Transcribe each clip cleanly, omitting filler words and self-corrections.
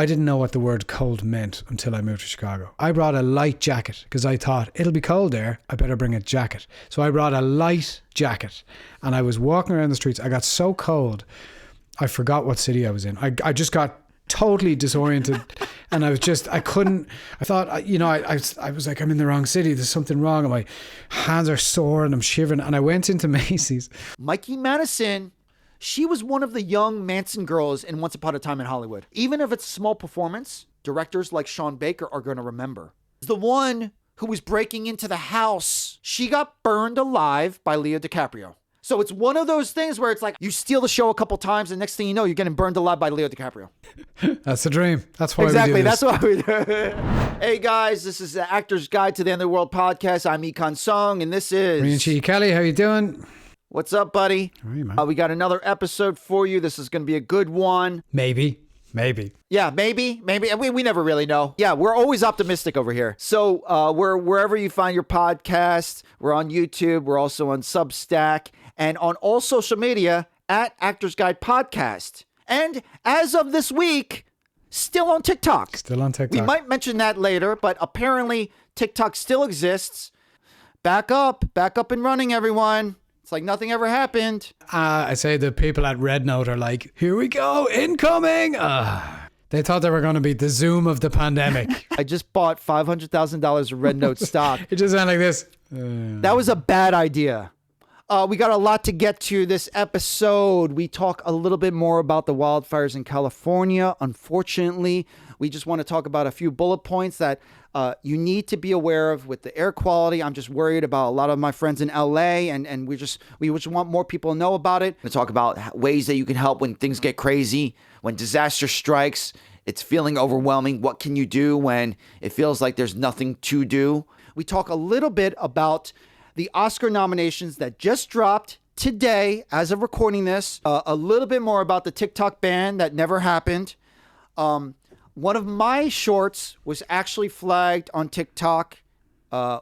I didn't know what the word cold meant until I moved to Chicago. I brought a light jacket because I thought it'll be cold there. I better bring a jacket. So I brought a light jacket and I was walking around the streets. I got so cold, I forgot what city I was in. I just got totally disoriented and I thought, I was like, I'm in the wrong city. There's something wrong. And my hands are sore and I'm shivering. And I went into Macy's. Mikey Madison, she was one of the young Manson girls in Once Upon a Time in Hollywood. Even if it's a small performance, directors like Sean Baker are going to remember. The one who was breaking into the house, she got burned alive by Leo Dicaprio. So it's one of those things where it's like you steal the show a couple times and next thing you know, you're getting burned alive by Leo DiCaprio. That's the dream. That's why exactly. we do this. That's why we do it. Hey guys, this is the Actor's Guide to the End of the World podcast. I'm E-Kan Song and this is... Rían Kelly, how you doing? What's up, buddy? How are you, man? We got another episode for you. This is going to be a good one. Maybe. Yeah, maybe. We never really know. Yeah, we're always optimistic over here. So we're wherever you find your podcast. We're on YouTube. We're also on Substack. And on all social media at Actors Guide Podcast. And as of this week, still on TikTok. We might mention that later, but apparently TikTok still exists. Back up and running, everyone. It's like nothing ever happened. I say the people at Red Note are like, here we go, incoming. They thought they were going to be the Zoom of the pandemic. I just bought $500,000 of Red Note stock. It just sounded like this. That was a bad idea. We got a lot to get to this episode. We talk a little bit more about the wildfires in California. Unfortunately, we just want to talk about a few bullet points that you need to be aware of with the air quality. I'm just worried about a lot of my friends in LA and we just want more people to know about it. We talk about ways that you can help when things get crazy, when disaster strikes, it's feeling overwhelming. What can you do when it feels like there's nothing to do? We talk a little bit about the Oscar nominations that just dropped today as of recording this. A little bit more about the TikTok ban that never happened. One of my shorts was actually flagged on TikTok.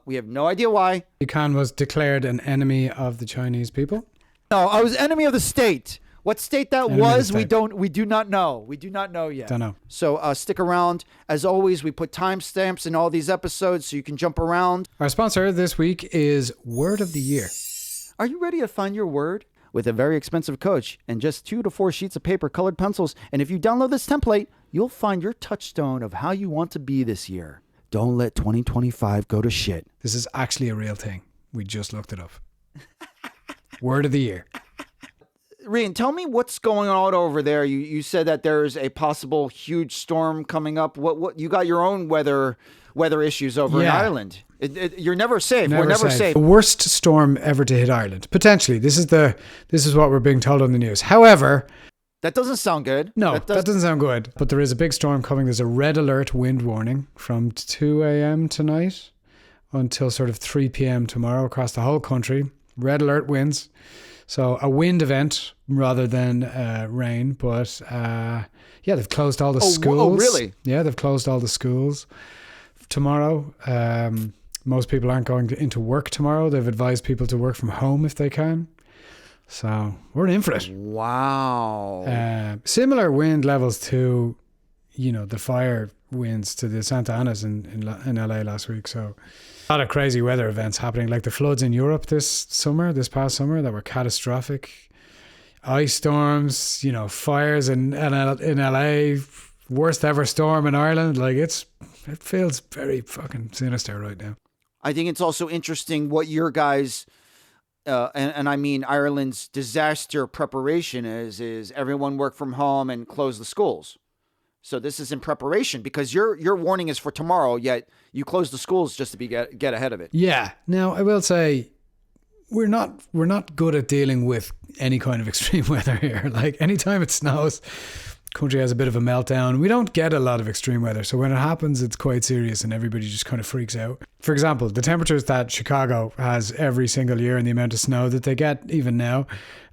We have no idea why. E-Kan was declared an enemy of the Chinese people. No, I was enemy of the state. What state that was, we do not know. We do not know yet. Don't know. So stick around. As always, we put timestamps in all these episodes so you can jump around. Our sponsor this week is Word of the Year. Are you ready to find your word? With a very expensive coach and just 2 to 4 sheets of paper, colored pencils. And if you download this template, you'll find your touchstone of how you want to be this year. Don't let 2025 go to shit. This is actually a real thing. We just looked it up. Word of the Year. Rían, tell me what's going on over there. You said that there's a possible huge storm coming up. What you got your own weather issues over in Ireland. You're never safe. We're never safe. The worst storm ever to hit Ireland. Potentially. This is what we're being told on the news. However, that doesn't sound good. No, that doesn't sound good. But there is a big storm coming. There's a red alert wind warning from 2 a.m. tonight until sort of 3 p.m. tomorrow across the whole country. Red alert winds. So a wind event rather than rain, but they've closed all the schools. Oh, really? Yeah, they've closed all the schools tomorrow. Most people aren't going into work tomorrow. They've advised people to work from home if they can. So we're in for it. Wow. Similar wind levels to, the fire winds to the Santa Anas in LA last week. So a lot of crazy weather events happening, like the floods in Europe this past summer that were catastrophic. Ice storms, fires in LA, worst ever storm in Ireland. Like it feels very fucking sinister right now. I think it's also interesting what your guys, and I mean Ireland's disaster preparation is everyone work from home and close the schools. So this is in preparation because your warning is for tomorrow, yet you close the schools just to get ahead of it. Yeah. Now I will say we're not good at dealing with any kind of extreme weather here. Like anytime it snows, country has a bit of a meltdown. We don't get a lot of extreme weather. So when it happens, it's quite serious and everybody just kind of freaks out. For example, the temperatures that Chicago has every single year and the amount of snow that they get even now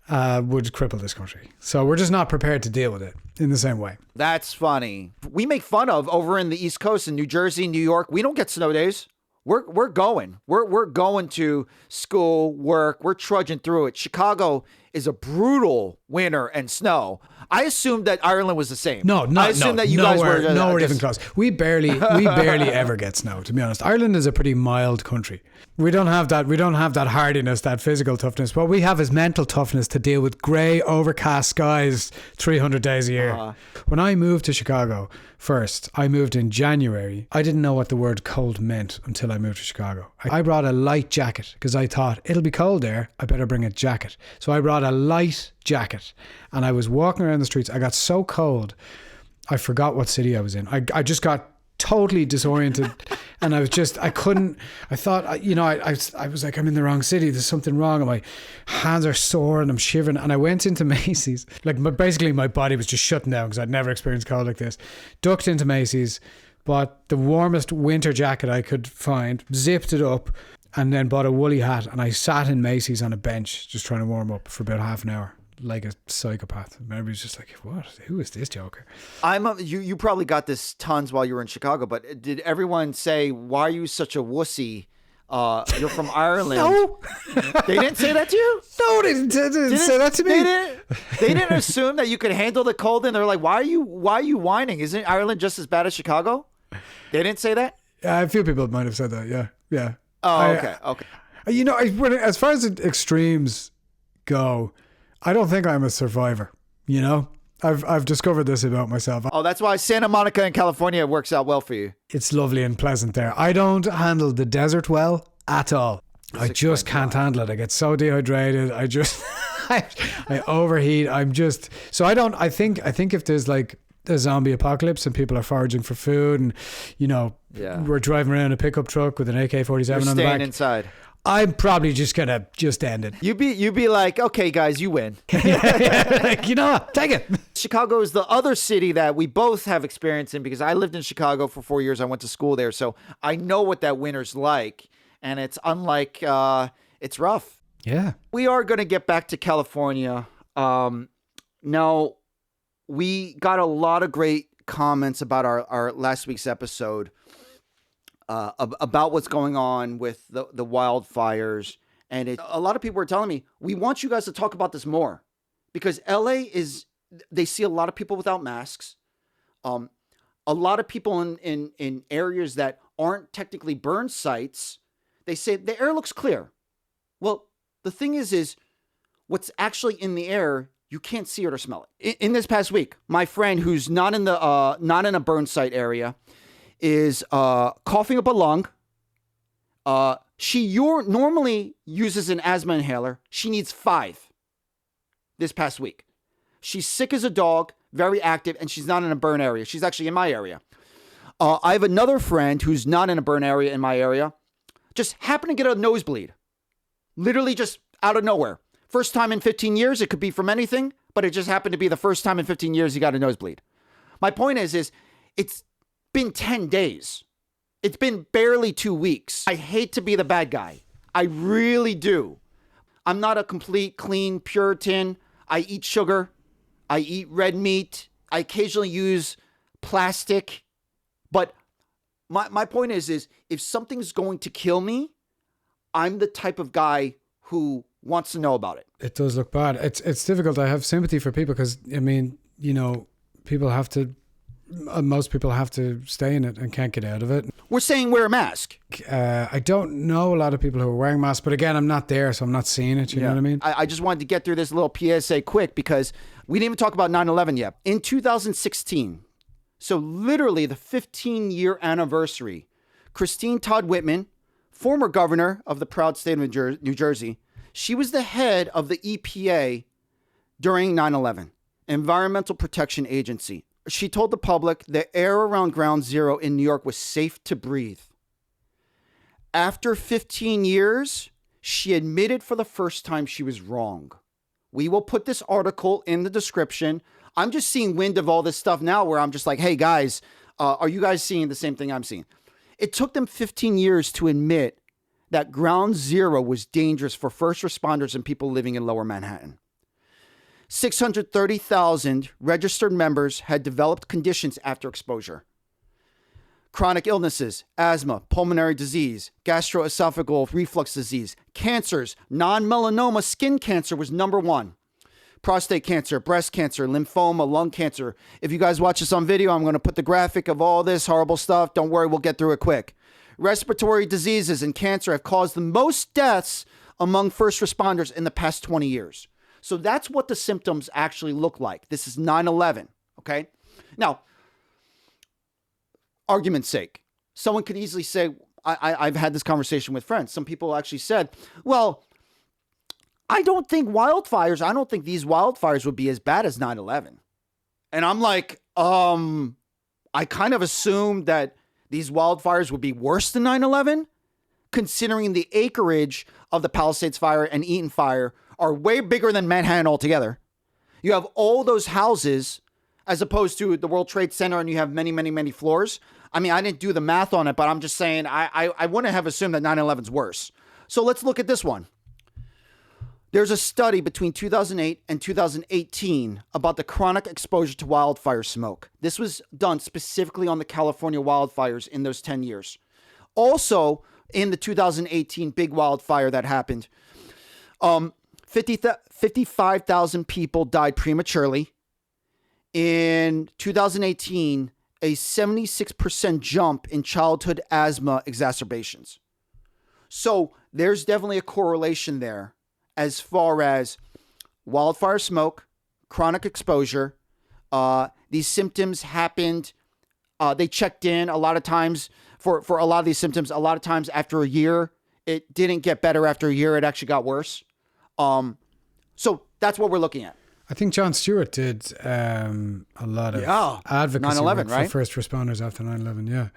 would cripple this country. So we're just not prepared to deal with it in the same way. That's funny. We make fun of over in the East Coast in New Jersey, New York. We don't get snow days. We're going. We're going to school, work. We're trudging through it. Chicago is a brutal winter and snow. I assumed that Ireland was the same. I assumed that you guys were nowhere even close. We barely ever get snow, to be honest. Ireland is a pretty mild country. We don't have that hardiness, that physical toughness. What we have is mental toughness to deal with grey, overcast skies 300 days a year. When I moved to Chicago first, I moved in January. I didn't know what the word cold meant until I moved to Chicago. I brought a light jacket because I thought, it'll be cold there, I better bring a jacket. So I brought a light jacket and I was walking around the streets. I got so cold, I forgot what city I was in. I just got totally disoriented and I thought, I was like, I'm in the wrong city, there's something wrong and my hands are sore and I'm shivering. And I went into Macy's, basically my body was just shutting down because I'd never experienced cold like this. Ducked into Macy's, bought the warmest winter jacket I could find, zipped it up, and then bought a woolly hat, and I sat in Macy's on a bench just trying to warm up for about half an hour like a psychopath. Everybody's just like, what? Who is this joker? You probably got this tons while you were in Chicago, but did everyone say, why are you such a wussy? You're from Ireland. No. They didn't say that to you? No, they didn't say that to me. They didn't assume that you could handle the cold, and they're like, why are you whining? Isn't Ireland just as bad as Chicago? They didn't say that? Yeah, a few people might have said that, yeah. Oh, okay. As far as extremes go, I don't think I'm a survivor, I've discovered this about myself. Oh, that's why Santa Monica in California works out well for you. It's lovely and pleasant there. I don't handle the desert well at all. I just can't handle it. I get so dehydrated. I just, I overheat. I think if there's like a zombie apocalypse and people are foraging for food and, we're driving around a pickup truck with an AK-47 on the back. Staying inside. I'm probably just gonna end it. You'd be like, okay, guys, you win. Like, take it. Chicago is the other city that we both have experience in because I lived in Chicago for 4 years. I went to school there, so I know what that winter's like, and it's unlike. It's rough. Yeah. We are gonna get back to California. Now, we got a lot of great comments about our last week's episode. About what's going on with the wildfires. And a lot of people were telling me, we want you guys to talk about this more because LA they see a lot of people without masks. A lot of people in areas that aren't technically burn sites, they say the air looks clear. Well, the thing is what's actually in the air, you can't see it or smell it. In this past week, my friend who's not in a burn site area is coughing up a lung. She normally uses an asthma inhaler. She needs 5 this past week. She's sick as a dog, very active, and she's not in a burn area. She's actually in my area. I have another friend who's not in a burn area in my area. Just happened to get a nosebleed. Literally just out of nowhere. First time in 15 years. It could be from anything, but it just happened to be the first time in 15 years he got a nosebleed. My point is it's been 10 days. It's been barely 2 weeks. I hate to be the bad guy. I really do. I'm not a complete clean Puritan. I eat sugar. I eat red meat. I occasionally use plastic. But my point is if something's going to kill me, I'm the type of guy who wants to know about it. It does look bad. It's difficult. I have sympathy for people because, people have to, most people have to stay in it and can't get out of it. We're saying wear a mask. I don't know a lot of people who are wearing masks, but again, I'm not there, so I'm not seeing it. You know what I mean? I just wanted to get through this little PSA quick because we didn't even talk about 9/11 yet. In 2016, so literally the 15-year anniversary, Christine Todd Whitman, former governor of the proud state of New Jersey, she was the head of the EPA during 9/11, Environmental Protection Agency. She told the public the air around Ground Zero in New York was safe to breathe. After 15 years, she admitted for the first time she was wrong. We will put this article in the description. I'm just seeing wind of all this stuff now where I'm just like, hey guys, are you guys seeing the same thing I'm seeing? It took them 15 years to admit that Ground Zero was dangerous for first responders and people living in Lower Manhattan. 630,000 registered members had developed conditions after exposure. Chronic illnesses, asthma, pulmonary disease, gastroesophageal reflux disease, cancers, non-melanoma skin cancer was number 1. prostate cancer, breast cancer, lymphoma, lung cancer. If you guys watch this on video, I'm going to put the graphic of all this horrible stuff. Don't worry, we'll get through it quick. Respiratory diseases and cancer have caused the most deaths among first responders in the past 20 years. So that's what the symptoms actually look like. This is 9/11, okay? Now, argument's sake, someone could easily say, I've had this conversation with friends. Some people actually said, well, I don't think these wildfires would be as bad as 9/11. And I'm like, I kind of assumed that these wildfires would be worse than 9/11, considering the acreage of the Palisades fire and Eaton fire are way bigger than Manhattan altogether. You have all those houses as opposed to the World Trade Center, and you have many, many, many floors. I mean, I didn't do the math on it, but I'm just saying I wouldn't have assumed that 9/11's worse. So let's look at this one. There's a study between 2008 and 2018 about the chronic exposure to wildfire smoke. This was done specifically on the California wildfires in those 10 years. Also, in the 2018 big wildfire that happened, 55,000 people died prematurely. In 2018, a 76% jump in childhood asthma exacerbations. So there's definitely a correlation there as far as wildfire smoke, chronic exposure. These symptoms happened. They checked in a lot of times for a lot of these symptoms. A lot of times after a year, it didn't get better after a year. It actually got worse. So that's what we're looking at. I think Jon Stewart did a lot of advocacy 9/11, work for right? first responders after 9/11, yeah.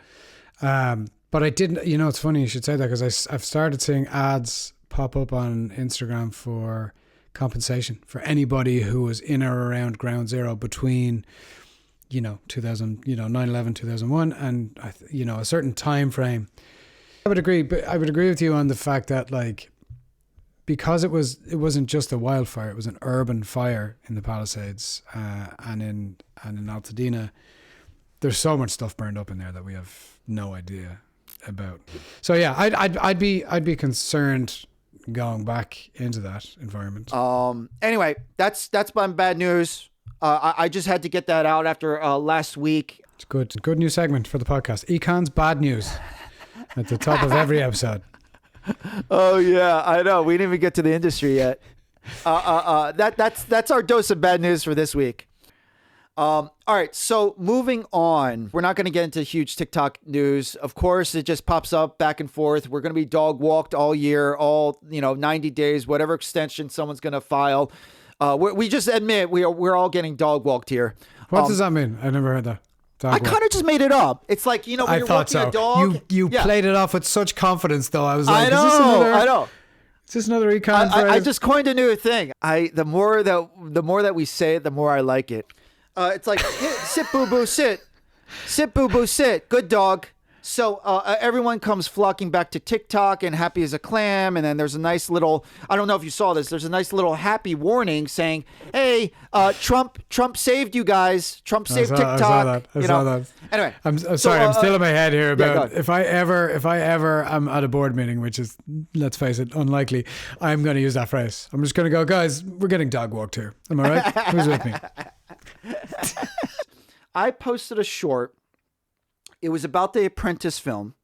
But I didn't, it's funny you should say that, because I've started seeing ads pop up on Instagram for compensation for anybody who was in or around ground zero between 2000 9/11 2001 and a certain time frame. I would agree with you on the fact that, like, because it wasn't just a wildfire, it was an urban fire in the Palisades and in Altadena. There's so much stuff burned up in there that we have no idea about. So yeah, I'd be concerned going back into that environment. Anyway, that's my bad news. I just had to get that out after last week. It's good new segment for the podcast. E-Kan's bad news at the top of every episode. Oh yeah, I know. We didn't even get to the industry yet. That's our dose of bad news for this week. All right, so moving on. We're not going to get into huge TikTok news. Of course, it just pops up back and forth. We're going to be dog walked all year, 90 days, whatever extension someone's going to file. We just admit we're all getting dog walked here. What does that mean? I never heard that. I kind of just made it up. It's like, when you're walking a dog. You played it off with such confidence, though. I was like, I know. Is this another E-Kan? I just coined a new thing. The more that we say it, the more I like it. It's like, sit, boo-boo, sit. Sit, boo-boo, sit. Good dog. So everyone comes flocking back to TikTok and happy as a clam. And then there's a nice little, I don't know if you saw this, there's a nice little happy warning saying, hey, Trump saved you guys. Trump saved TikTok. I saw that. Anyway. I'm sorry, I'm still in my head here about if I ever am at a board meeting, which is, let's face it, unlikely, I'm going to use that phrase. I'm just going to go, guys, we're getting dog walked here. Am I right? Who's with me? I posted a short. It was about the Apprentice film.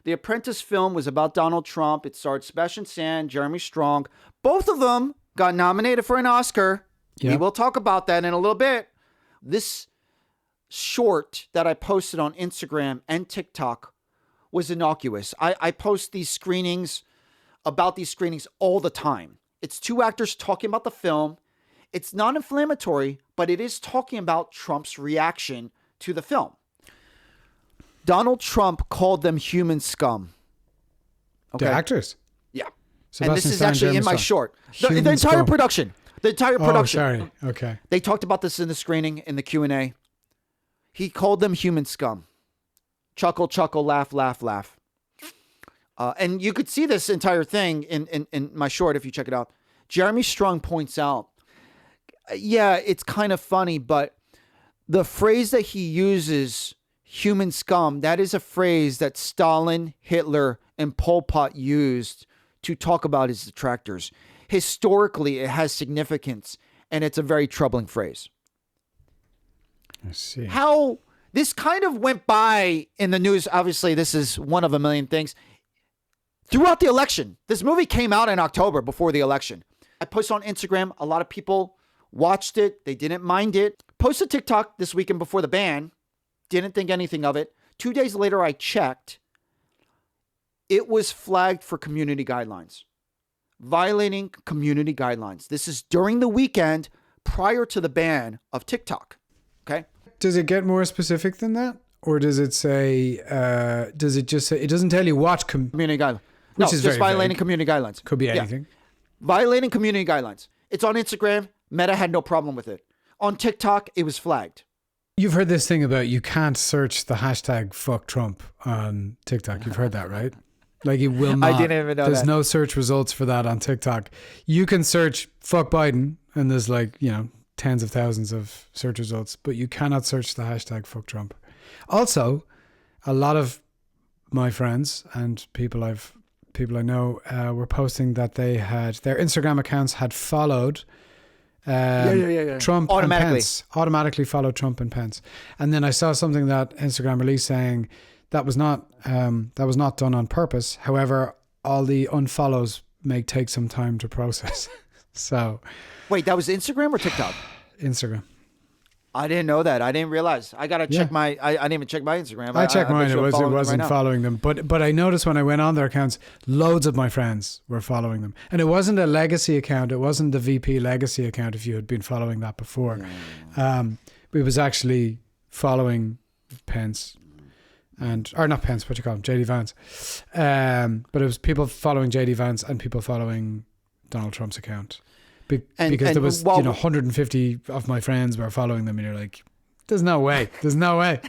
The Apprentice film was about Donald Trump. It starred Sebastian Stan, Jeremy Strong. Both of them got nominated for an Oscar. Yep. We will talk about that in a little bit. This short that I posted on Instagram and TikTok was innocuous. I post these screenings about these screenings all the time. It's two actors talking about the film. It's not inflammatory, but it is talking about Trump's reaction to the film. Donald Trump called them human scum. Okay. The actors? Yeah. Sebastian and this is Stan, actually Jeremy in my Strong. short. The entire scum. production. The entire production. Oh, sorry. Okay. They talked about this in the screening, in the Q&A. He called them human scum. Chuckle, chuckle, laugh, laugh, laugh. And you could see this entire thing in my short if you check it out. Jeremy Strong points out, yeah, it's kind of funny, but the phrase that he uses, human scum, that is a phrase that Stalin, Hitler, and Pol Pot used to talk about his detractors. Historically, it has significance. and it's a very troubling phrase. I see. How this kind of went by in the news. Obviously, this is one of a million things. Throughout the election, this movie came out in October before the election. I posted on Instagram. A lot of people watched it. They didn't mind it. Posted TikTok this weekend before the ban. Didn't think anything of it. 2 days later, I checked. It was flagged for community guidelines. Violating community guidelines. This is during the weekend prior to the ban of TikTok. Okay? Does it get more specific than that? Or does it say, does it just say, it doesn't tell you what community guidelines. Which no, is just very violating vague. community guidelines. Could be anything. Yeah. Violating community guidelines. It's on Instagram. Meta had no problem with it. On TikTok, it was flagged. You've heard this thing about you can't search the hashtag fuck Trump on TikTok. You've heard that, right? Like it will not. I didn't even know There's that. no search results for that on TikTok. You can search fuck Biden and there's like, you know, tens of thousands of search results, but you cannot search the hashtag fuck Trump. Also, a lot of my friends and people I know were posting that they had their Instagram accounts had followed Trump and Pence. Automatically followed Trump and Pence. And then I saw something that Instagram released saying that was not done on purpose. However, all the unfollows may take some time to process. So, wait, that was Instagram or TikTok? Instagram. I didn't know that. I didn't realize. I gotta check my. I didn't even check my Instagram. I checked mine. bet It you I'm wasn't right following them. But I noticed when I went on their accounts, loads of my friends were following them. And it wasn't a legacy account. It wasn't the VP legacy account if you had been following that before. It was actually following Pence or not Pence, what you call him, JD Vance. But it was people following JD Vance and people following Donald Trump's account. Because there was, 150 of my friends were following them, and you're like, there's no way. There's no way.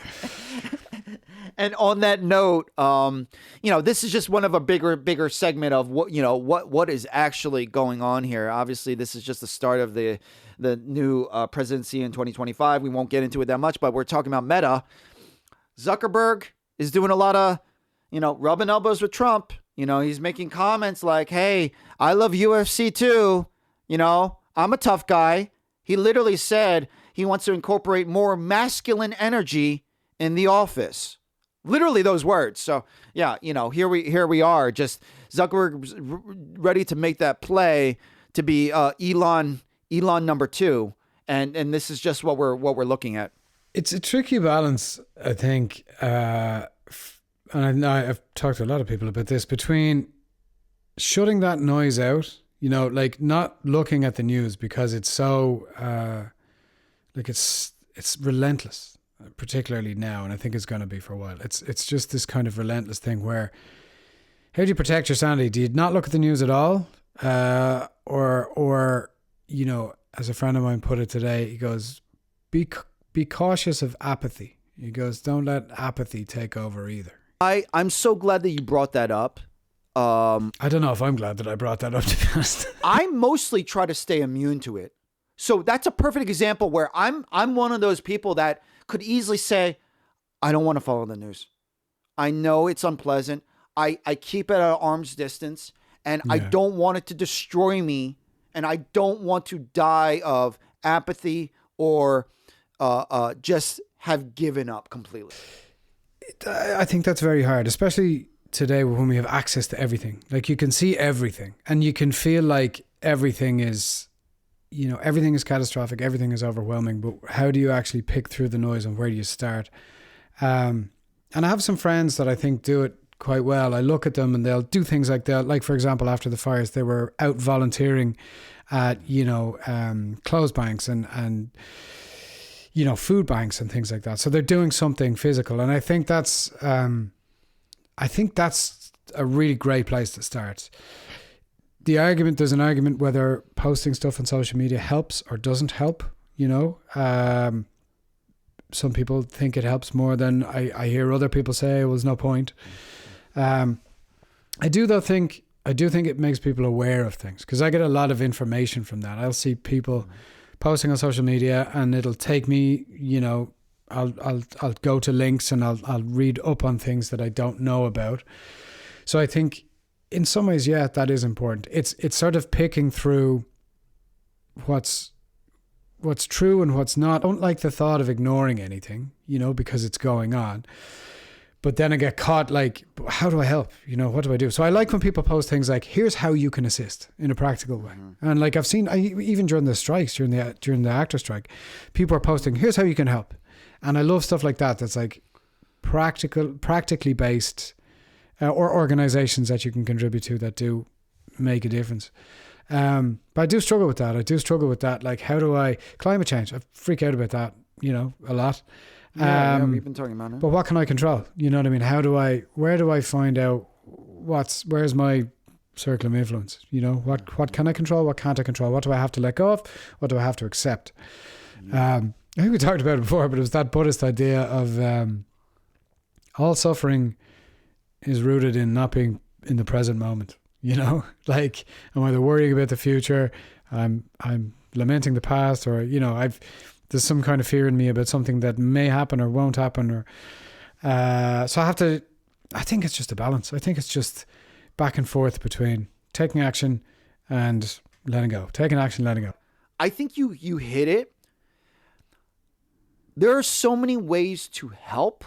And on that note, this is just one of a bigger segment of what is actually going on here. Obviously, this is just the start of the new presidency in 2025. We won't get into it that much, but we're talking about Meta. Zuckerberg is doing a lot of, rubbing elbows with Trump. He's making comments like, hey, I love UFC too. I'm a tough guy. He literally said he wants to incorporate more masculine energy in the office. Literally those words. So yeah, here we are. Just Zuckerberg ready to make that play to be Elon number 2, and this is just what we're looking at. It's a tricky balance, I think, and I've talked to a lot of people about this, between shutting that noise out. Like not looking at the news because it's so, it's relentless, particularly now. And I think it's going to be for a while. It's just this kind of relentless thing where, how do you protect your sanity? Do you not look at the news at all? Or, as a friend of mine put it today, he goes, be cautious of apathy. He goes, don't let apathy take over either. I'm so glad that you brought that up. I don't know if I'm glad that I brought that up, to be honest. I mostly try to stay immune to it. So that's a perfect example where I'm one of those people that could easily say, I don't want to follow the news. I know it's unpleasant. I keep it at arm's distance, and I don't want it to destroy me, and I don't want to die of apathy or just have given up completely. I think that's very hard, especially today when we have access to everything. Like you can see everything and you can feel like everything is catastrophic, everything is overwhelming, but how do you actually pick through the noise and where do you start? And I have some friends that I think do it quite well. I look at them and they'll do things like for example, after the fires, they were out volunteering at, clothes banks and food banks and things like that. So they're doing something physical. And I think that's a really great place to start. There's an argument whether posting stuff on social media helps or doesn't help. Some people think it helps more than I hear other people say. Well, there's no point. I do think it makes people aware of things, because I get a lot of information from that. I'll see people posting on social media and it'll take me, I'll go to links and I'll read up on things that I don't know about. So I think in some ways, that is important. It's sort of picking through what's what's true and what's not. I don't like the thought of ignoring anything, because it's going on. But then I get caught like, how do I help? What do I do? So I like when people post things like, here's how you can assist in a practical way. And like I've seen, even during the strikes, during the actor strike, people are posting, here's how you can help. And I love stuff like that. That's like practically based, or organizations that you can contribute to that do make a difference. But I do struggle with that. Like, how do I, climate change, I freak out about that, a lot. Yeah, we've been talking about it. But what can I control? You know what I mean? Where do I find out where's my circle of influence? What can I control? What can't I control? What do I have to let go of? What do I have to accept? I think we talked about it before, but it was that Buddhist idea of all suffering is rooted in not being in the present moment. Like I'm either worrying about the future, I'm lamenting the past, or there's some kind of fear in me about something that may happen or won't happen, or so I think it's just a balance. I think it's just back and forth between taking action and letting go. Taking action, letting go. I think you hit it. There are so many ways to help.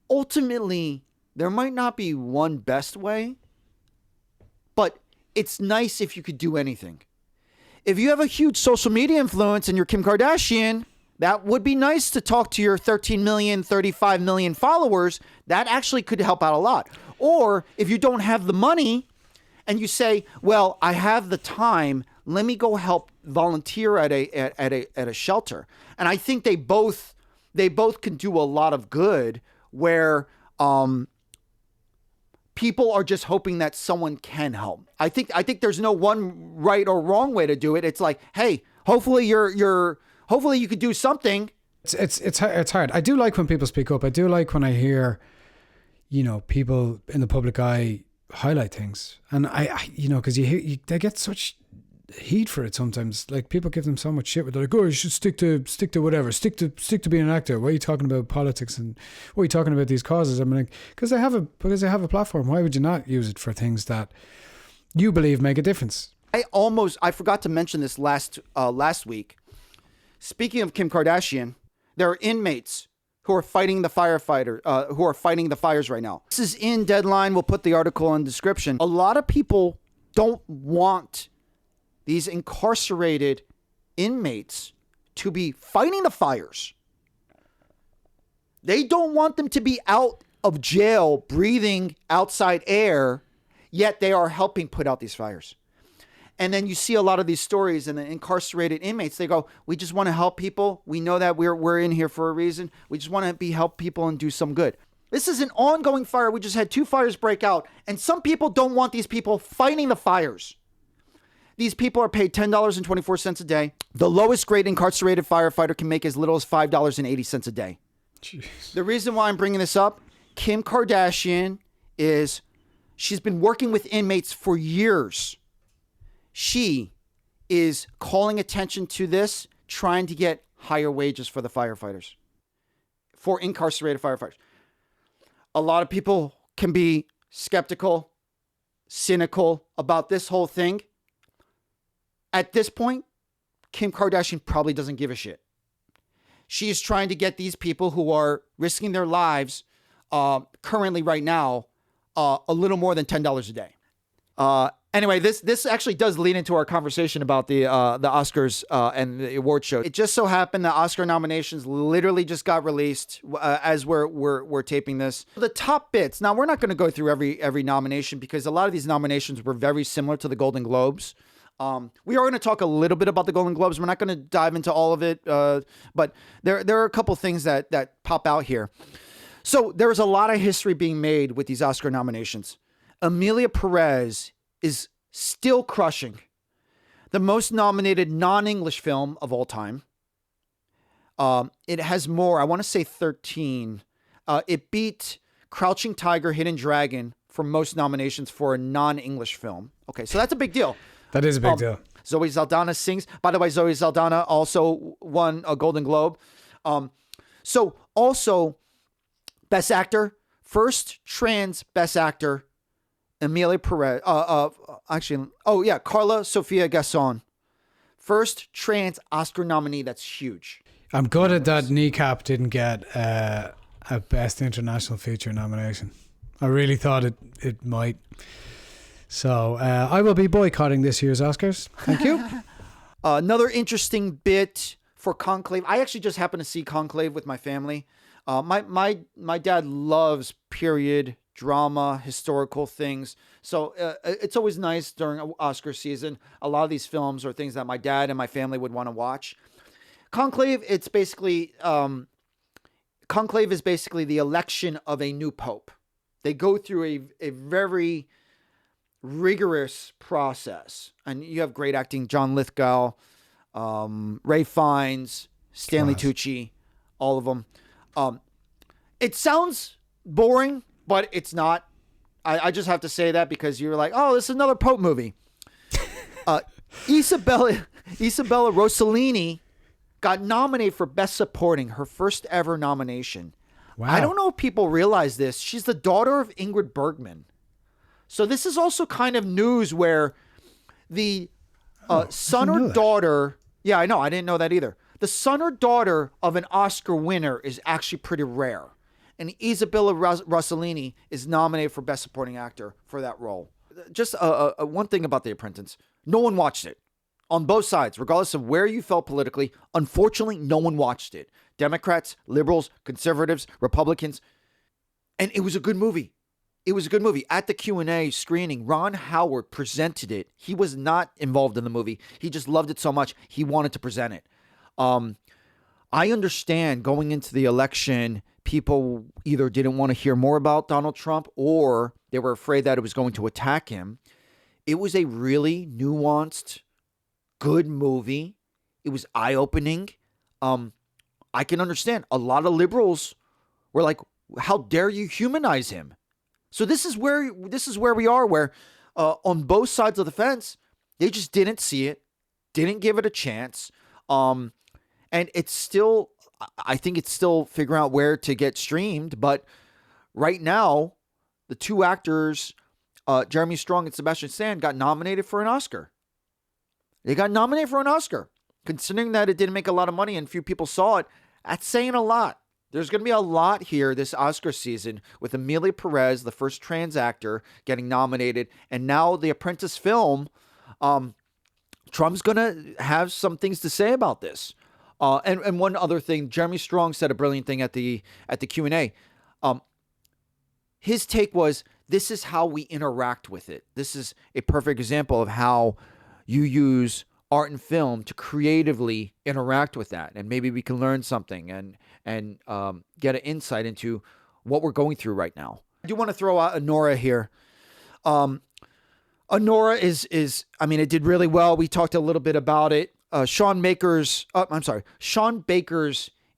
Ultimately, there might not be one best way, but it's nice if you could do anything. If you have a huge social media influence and you're Kim Kardashian, that would be nice to talk to your 13 million, 35 million followers. That actually could help out a lot. Or if you don't have the money and you say, well, I have the time, let me go help volunteer at a shelter. And I think they both can do a lot of good where people are just hoping that someone can help. I think there's no one right or wrong way to do it. It's like, hey, hopefully hopefully you could do something. It's hard. I do like when people speak up. I do like when I hear, people in the public eye highlight things, and I because they get such heat for it sometimes. Like people give them so much shit. They're like, oh, you should stick to whatever. Stick to being an actor. Why are you talking about politics and why are you talking about these causes? I'm like, because they have a platform. Why would you not use it for things that you believe make a difference? I forgot to mention this last week. Speaking of Kim Kardashian, there are inmates who are fighting the fires right now. This is in Deadline. We'll put the article in the description. A lot of people don't want these incarcerated inmates to be fighting the fires. They don't want them to be out of jail, breathing outside air, yet they are helping put out these fires. And then you see a lot of these stories, and the incarcerated inmates, they go, we just want to help people. We know that we're in here for a reason. We just want to help people and do some good. This is an ongoing fire. We just had 2 fires break out, and some people don't want these people fighting the fires. These people are paid $10.24 a day. The lowest grade incarcerated firefighter can make as little as $5.80 a day. Jeez. The reason why I'm bringing this up, Kim Kardashian she's been working with inmates for years. She is calling attention to this, trying to get higher wages for the firefighters, for incarcerated firefighters. A lot of people can be skeptical, cynical about this whole thing. At this point, Kim Kardashian probably doesn't give a shit. She is trying to get these people who are risking their lives currently right now a little more than $10 a day. Anyway, this actually does lead into our conversation about the Oscars and the award show. It just so happened the Oscar nominations literally just got released as we're taping this. The top bits. Now, we're not going to go through every nomination because a lot of these nominations were very similar to the Golden Globes. We are going to talk a little bit about the Golden Globes. We're not going to dive into all of it, but there are a couple things that pop out here. So there's a lot of history being made with these Oscar nominations. Emilia Perez is still crushing. The most nominated non-English film of all time. It has more, I want to say 13. It beat Crouching Tiger, Hidden Dragon for most nominations for a non-English film. Okay, so that's a big deal. That is a big deal. Zoe Saldana sings. By the way, Zoe Saldana also won a Golden Globe. So also, Best Actor, first trans Best Actor, Emilia Perez. Carla Sofia Gasson First trans Oscar nominee. That's huge. I'm gutted that Kneecap didn't get a Best International Feature nomination. I really thought it might. So I will be boycotting this year's Oscars. Thank you. Another interesting bit for Conclave. I actually just happened to see Conclave with my family. My dad loves period drama, historical things. So it's always nice during Oscar season. A lot of these films are things that my dad and my family would want to watch. Conclave, it's basically Conclave is basically the election of a new pope. They go through a very rigorous process, and you have great acting: John Lithgow, Ray Fiennes, Stanley Tucci, all of them. It sounds boring, but it's not. I just have to say that because you're like, oh, this is another Pope movie. Isabella Rossellini got nominated for Best Supporting, her first ever nomination. Wow. I don't know if people realize this. She's the daughter of Ingrid Bergman. So this is also kind of news where the son or daughter... Yeah, I know. I didn't know that either. The son or daughter of an Oscar winner is actually pretty rare. And Isabella Rossellini is nominated for Best Supporting Actor for that role. Just one thing about The Apprentice. No one watched it. On both sides, regardless of where you felt politically, unfortunately, no one watched it. Democrats, liberals, conservatives, Republicans. And it was a good movie. It was a good movie. At the Q&A screening, Ron Howard presented it. He was not involved in the movie. He just loved it so much, he wanted to present it. I understand going into the election, people either didn't want to hear more about Donald Trump or they were afraid that it was going to attack him. It was a really nuanced, good movie. It was eye-opening. I can understand. A lot of liberals were like, how dare you humanize him? So this is where we are, where on both sides of the fence, they just didn't see it, didn't give it a chance. And it's still, I think it's still figuring out where to get streamed. But right now, the two actors, Jeremy Strong and Sebastian Stan, got nominated for an Oscar. They got nominated for an Oscar. Considering that it didn't make a lot of money and few people saw it, that's saying a lot. There's going to be a lot here this Oscar season with Emilia Perez, the first trans actor, getting nominated. And now The Apprentice film, Trump's going to have some things to say about this. And one other thing, Jeremy Strong said a brilliant thing at the Q&A. His take was, this is how we interact with it. This is a perfect example of how you use art and film to creatively interact with that. And maybe we can learn something and get an insight into what we're going through right now. I do want to throw out Anora here. Anora is, I mean, it did really well. We talked a little bit about it. Sean Baker's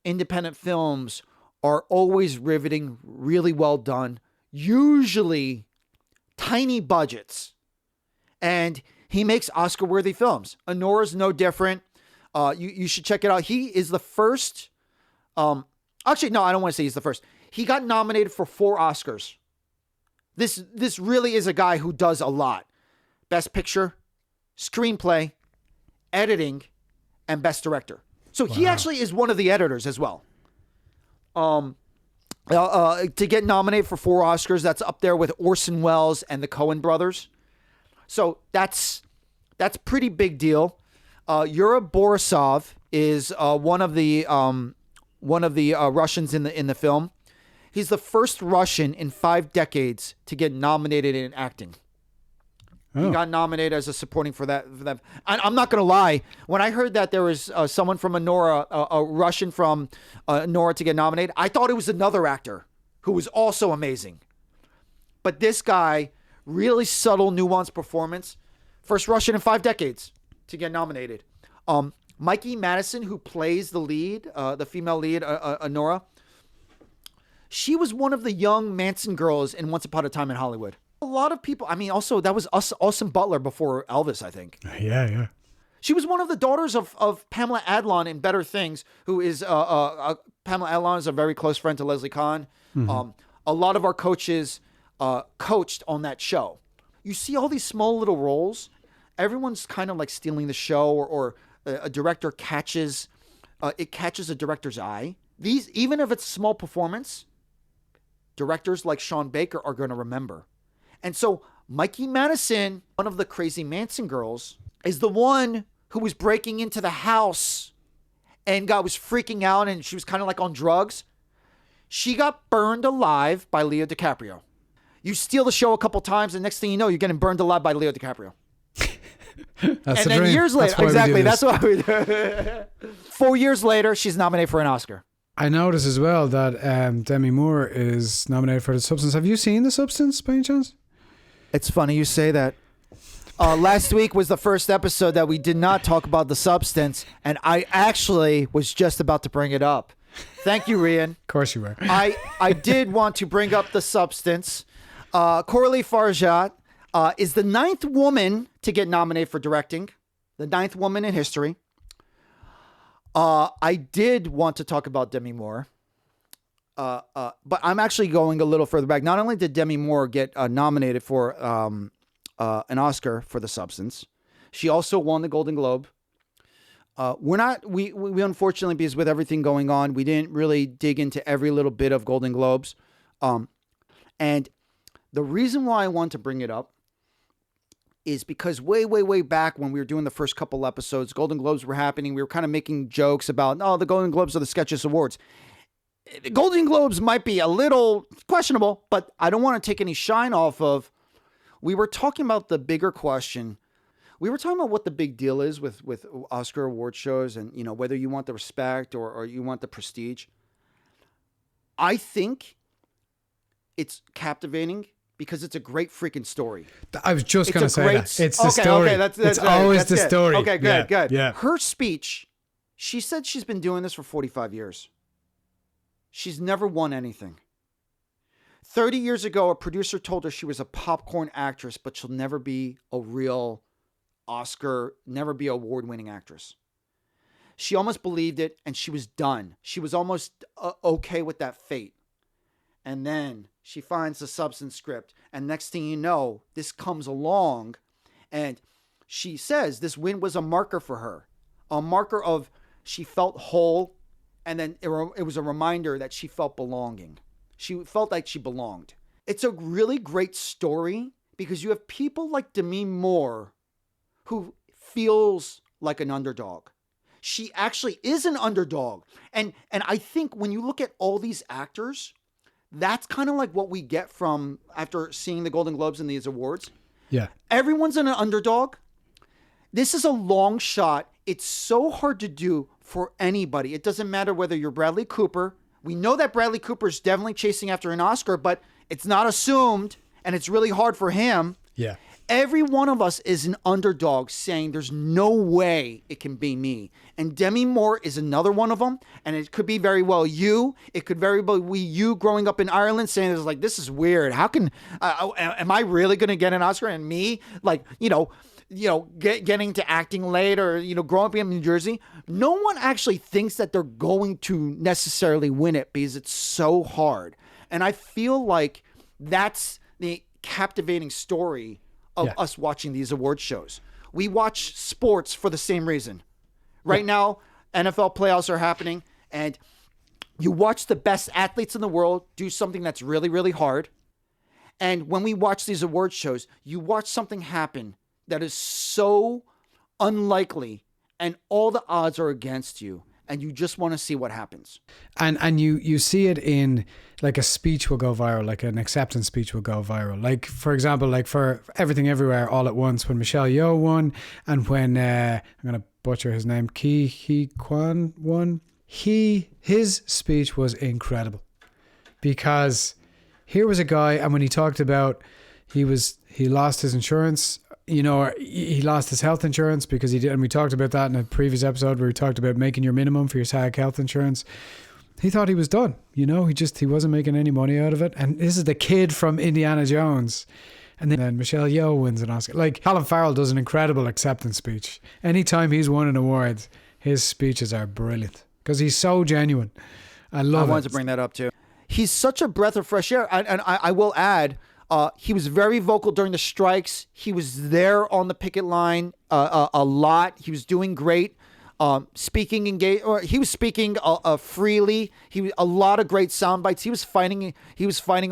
independent films are always riveting, really well done, usually tiny budgets. And he makes Oscar-worthy films. Anora's no different. You should check it out. He is the first. Actually, no, I don't want to say he's the first. He got nominated for 4 Oscars. This really is a guy who does a lot. Best Picture, Screenplay, Editing, and Best Director. So he actually is one of the editors as well. To get nominated for 4 Oscars, that's up there with Orson Welles and the Coen brothers. So that's pretty big deal. Yura Borisov is one of the Russians in the film. He's the first Russian in 5 decades to get nominated in acting. He got nominated as a supporting for that. I'm not going to lie. When I heard that there was someone from Anora, a Russian from Anora to get nominated, I thought it was another actor who was also amazing. But this guy, really subtle, nuanced performance. First Russian in 5 decades to get nominated. Mikey Madison, who plays the lead, the female lead, Anora, she was one of the young Manson girls in Once Upon a Time in Hollywood. A lot of people, I mean, also, that was Austin Butler before Elvis, I think. Yeah. She was one of the daughters of Pamela Adlon in Better Things, who is, Pamela Adlon is a very close friend to Leslie Kahn. Mm-hmm. A lot of our coaches coached on that show. You see all these small little roles. Everyone's kind of like stealing the show or a director catches, it catches a director's eye. These, even if it's a small performance, directors like Sean Baker are going to remember. And so Mikey Madison, one of the crazy Manson girls, is the one who was breaking into the house and was freaking out, and she was kind of like on drugs. She got burned alive by Leo Dicaprio. You steal the show a couple times, and next thing you know, you're getting burned alive by Leo DiCaprio. That's and then dream. years later, Exactly, that's why we do. 4 years later, she's nominated for an Oscar. I noticed as well that Demi Moore is nominated for The Substance. Have you seen The Substance by any chance? It's funny you say that. Last week was the first episode that we did not talk about The Substance, and I actually was just about to bring it up. Thank you, Rían. Of course you were. I did want to bring up The Substance. Coralie Farjat is the 9th woman to get nominated for directing. The 9th woman in history. I did want to talk about Demi Moore. But I'm actually going a little further back. Not only did Demi Moore get nominated for an Oscar for The Substance, she also won the Golden Globe. We unfortunately, because with everything going on, we didn't really dig into every little bit of Golden Globes. And the reason why I want to bring it up is because way back when we were doing the first couple episodes, Golden Globes were happening. We were kind of making jokes about, the Golden Globes are the sketchiest awards. The Golden Globes might be a little questionable, but I don't want to take any shine off of. We were talking about the bigger question. We were talking about what the big deal is with Oscar award shows, and whether you want the respect or you want the prestige. I think it's captivating because it's a great freaking story. I was just going to say that. It's the story. Okay, that's it's always the good. story. Okay, good. Yeah. Her speech, she said she's been doing this for 45 years. She's never won anything. 30 years ago, a producer told her she was a popcorn actress, but she'll never be a real Oscar, never be an award-winning actress. She almost believed it, and she was done. She was almost okay with that fate. And then she finds the Substance script, and next thing you know, this comes along, and she says this win was a marker for her, a marker of she felt whole, and then it was a reminder that she felt belonging. She felt like she belonged. It's a really great story because you have people like Demi Moore who feels like an underdog. She actually is an underdog. And I think when you look at all these actors, that's kind of like what we get from after seeing the Golden Globes and these awards. Yeah. Everyone's an underdog. This is a long shot. It's so hard to do for anybody. It doesn't matter whether you're Bradley Cooper. We know that Bradley Cooper is definitely chasing after an Oscar, but it's not assumed, and it's really hard for him. Yeah. Every one of us is an underdog saying there's no way it can be me. And Demi Moore is another one of them. And it could be very well you. It could very well be you growing up in Ireland saying it's like, this is weird. How can, am I really going to get an Oscar? And me, getting to acting late or, growing up in New Jersey. No one actually thinks that they're going to necessarily win it because it's so hard. And I feel like that's the captivating story of us watching these award shows. We watch sports for the same reason. Right now, NFL playoffs are happening, and you watch the best athletes in the world do something that's really, really hard. And when we watch these award shows, you watch something happen that is so unlikely, and all the odds are against you, and you just want to see what happens. And you see it in, like, a speech will go viral, like an acceptance speech will go viral. Like, for example, like for Everything Everywhere All at Once, when Michelle Yeoh won, and when, I'm going to butcher his name, Ki Kwan won, his speech was incredible. Because here was a guy, and when he talked about, he lost his insurance, he lost his health insurance because he did, and we talked about that in a previous episode where we talked about making your minimum for your SAG health insurance. He thought he was done, he wasn't making any money out of it. And this is the kid from Indiana Jones. And then Michelle Yeoh wins an Oscar. Like, Colin Farrell does an incredible acceptance speech. Anytime he's won an award, his speeches are brilliant because he's so genuine. I wanted to bring that up too. He's such a breath of fresh air. And I will add, he was very vocal during the strikes. He was there on the picket line a lot. He was doing great. speaking or he was speaking freely. A lot of great sound bites. He was fighting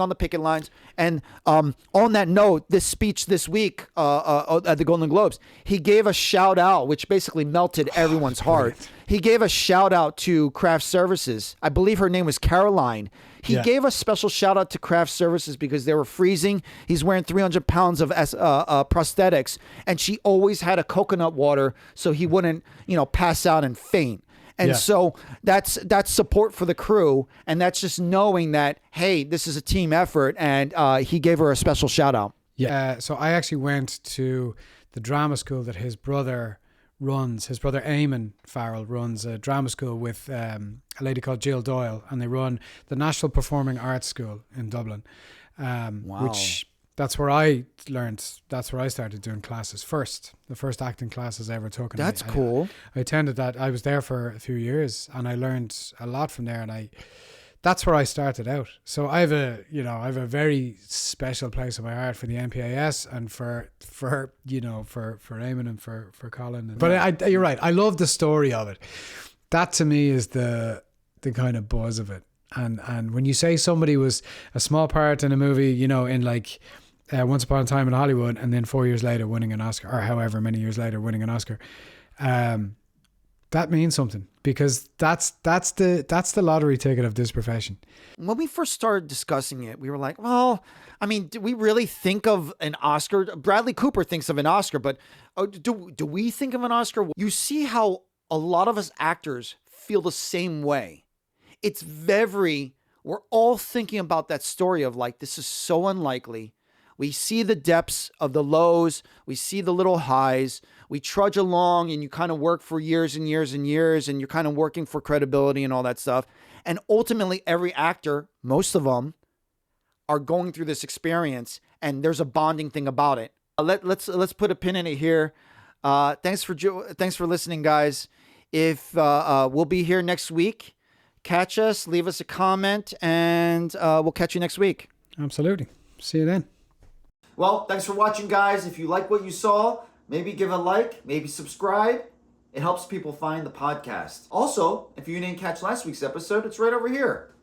on the picket lines. And on that note, this speech this week at the Golden Globes, he gave a shout out, which basically melted everyone's heart. He gave a shout out to Craft Services. I believe her name was Caroline. He gave a special shout out to Craft Services because they were freezing. He's wearing 300 pounds of prosthetics, and she always had a coconut water so he wouldn't, pass out and faint. And so that's support for the crew, and that's just knowing that, hey, this is a team effort, and he gave her a special shout out. Yeah. So I actually went to the drama school that his brother runs. His brother Eamon Farrell runs a drama school with a lady called Jill Doyle, and they run the National Performing Arts School in Dublin. Wow. Which that's where I learned. That's where I started doing classes first. The first acting classes I ever took. And That's cool. I attended that. I was there for a few years, and I learned a lot from there. And that's where I started out. So I have a very special place in my heart for the NPAS and for Eamon and for Colin. But you're right. I love the story of it. That to me is the kind of buzz of it. And when you say somebody was a small part in a movie, in like Once Upon a Time in Hollywood, and then 4 years later winning an Oscar, or however many years later winning an Oscar, that means something, because that's the lottery ticket of this profession. When we first started discussing it, we were like, well, I mean, do we really think of an Oscar? Bradley Cooper thinks of an Oscar, but do we think of an Oscar? You see how a lot of us actors feel the same way. We're all thinking about that story of like, this is so unlikely. We see the depths of the lows. We see the little highs. We trudge along, and you kind of work for years and years and years, and you're kind of working for credibility and all that stuff. And ultimately, every actor, most of them, are going through this experience, and there's a bonding thing about it. Let's put a pin in it here. Thanks for listening, guys. If we'll be here next week, catch us, leave us a comment, and we'll catch you next week. Absolutely. See you then. Well, thanks for watching, guys. If you like what you saw, maybe give a like, maybe subscribe. It helps people find the podcast. Also, if you didn't catch last week's episode, it's right over here.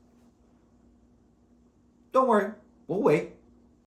Don't worry, we'll wait.